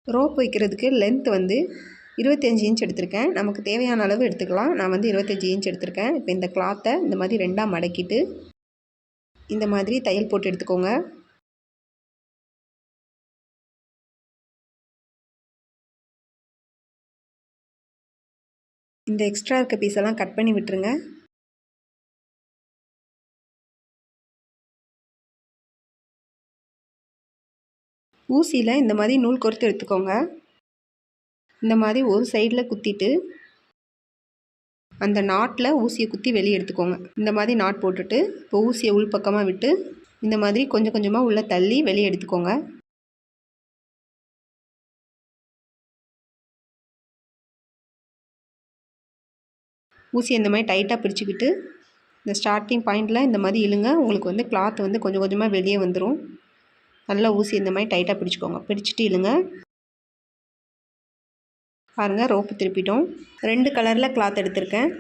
Rope வைக்கிறதுக்கு length வந்து 25 inch எடுத்திருக்கேன். நமக்கு தேவையான அளவு எடுத்துக்கலாம். நான் வந்து 25 இன்ச் எடுத்திருக்கேன். இப்போ இந்த கிளாத்தை இந்த மாதிரி 2ஆக மடக்கிட்டு இந்த மாதிரி தையல் போட்டு எடுத்துக்கோங்க. இந்த எக்ஸ்ட்ரா இருக்க பீஸெல்லாம் கட் பண்ணி விட்டுருங்க. ஊசியில் இந்த மாதிரி நூல் கோர்த்து எடுத்துக்கோங்க. இந்த மாதிரி ஒரு சைடில் குத்திட்டு அந்த நாட்டில் ஊசியை குத்தி வெளியே எடுத்துக்கோங்க. இந்த மாதிரி நாட் போட்டுட்டு இப்போ ஊசியை உள்பக்கமாக விட்டு இந்த மாதிரி கொஞ்சம் கொஞ்சமாக உள்ளே தள்ளி வெளியே எடுத்துக்கோங்க. ஊசியை இந்த மாதிரி டைட்டாக பிடிச்சிக்கிட்டு இந்த ஸ்டார்டிங் பாயிண்டில் இந்த மாதிரி இழுங்க. உங்களுக்கு வந்து கிளாத் வந்து கொஞ்சம் கொஞ்சமாக வெளியே வந்துடும். நல்லா ஊசி இந்த மாதிரி டைட்டாக பிடிச்சிக்கோங்க. பிடிச்சிட்டு இழுங்க. பாருங்கள், ரோப்பு திருப்பிட்டோம். 2 கலரில் கிளாத் எடுத்திருக்கேன்.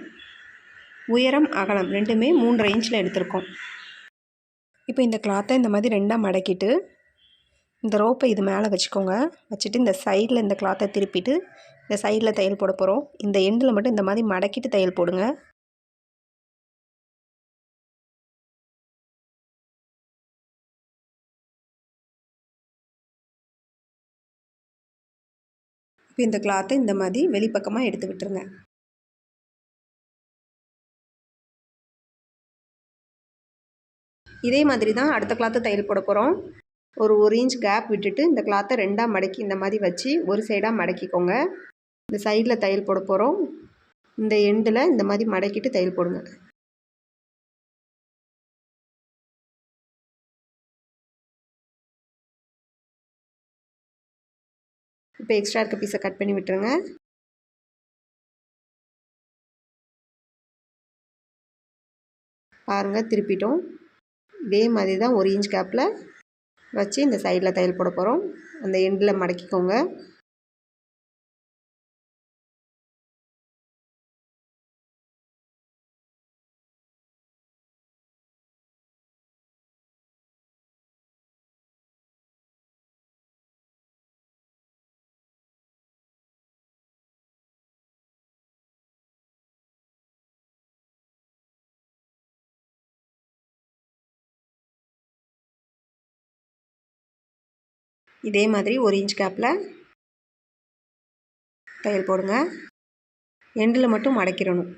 உயரம் அகலம் ரெண்டுமே 3.5 இன்ச்சில் எடுத்திருக்கோம். இப்போ இந்த கிளாத்தை இந்த மாதிரி 2ஆக மடக்கிட்டு இந்த ரோப்பை இது மேலே வச்சுக்கோங்க. வச்சுட்டு இந்த சைடில் இந்த கிளாத்தை திருப்பிட்டு இந்த சைடில் தையல் போட போகிறோம். இந்த எண்டில் மட்டும் இந்த மாதிரி மடக்கிட்டு தையல் போடுங்க. இப்போ இந்த கிளாத்தை இந்த மாதிரி வெளிப்பக்கமாக எடுத்து விட்டுருங்க. இதே மாதிரி தான் அடுத்த கிளாத்தை தையல் போட போகிறோம். ஒரு 1 இன்ச் கேப் விட்டுட்டு இந்த கிளாத்தை 2ஆக மடக்கி இந்த மாதிரி வச்சு ஒரு சைடாக மடக்கிக்கோங்க. இந்த சைடில் தையல் போட போகிறோம். இந்த எண்டில் இந்த மாதிரி மடக்கிட்டு தையல் போடுங்க. இப்போ எக்ஸ்ட்ரா இருக்க பீஸை கட் பண்ணி விட்டுருங்க. பாருங்கள், திருப்பிட்டோம். இதே மாதிரி தான் 1 இன்ச் கேப்பில் வச்சு இந்த சைடில் தையல் போட போகிறோம். அந்த எண்டில் மடக்கிக்கோங்க. இதே மாதிரி 1 இன்ச் கேப்பில் தையல் போடுங்க. எண்டில் மட்டும் மடக்கிடணும்.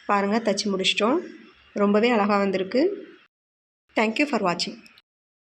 பாருங்கள், தச்சு முடிச்சிட்டோம். ரொம்பவே அழகாக வந்திருக்கு. தேங்க்யூ ஃபார் வாட்சிங்.